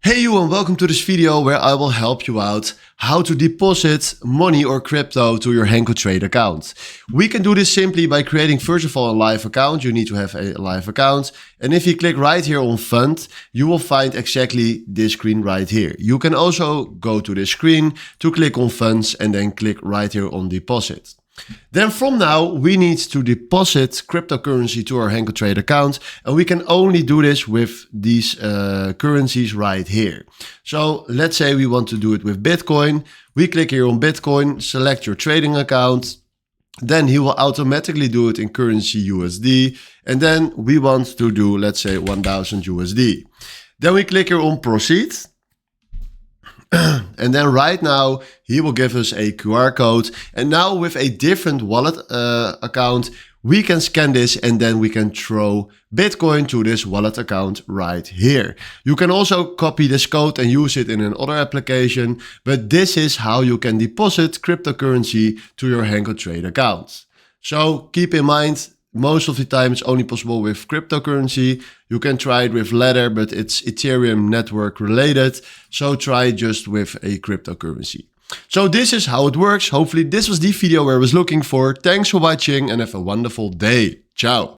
Hey you, and welcome to this video where I will help you out how to deposit money or crypto to your HankoTrade account. We can do this simply by creating first of all a live account. You need to have a live account, and if you click right here on fund, you will find exactly this screen right here. You can also go to this screen to click on funds and then click right here on deposit. Then from now, we need to deposit cryptocurrency to our HankoTrade account, and we can only do this with these currencies right here. So let's say we want to do it with Bitcoin. We click here on Bitcoin, select your trading account. Then he will automatically do it in currency USD. And then we want to do, let's say 1000 USD. Then we click here on proceed. And then right now he will give us a QR code, and now with a different wallet account we can scan this and then we can throw Bitcoin to this wallet account right here. You can also copy this code and use it in another application, but this is how you can deposit cryptocurrency to your HankoTrade account. So keep in mind, most of the time it's only possible with cryptocurrency. You can try it with Ladder, but it's Ethereum network related. So try just with a cryptocurrency. So this is how it works. Hopefully this was the video where I was looking for. Thanks for watching and have a wonderful day. Ciao.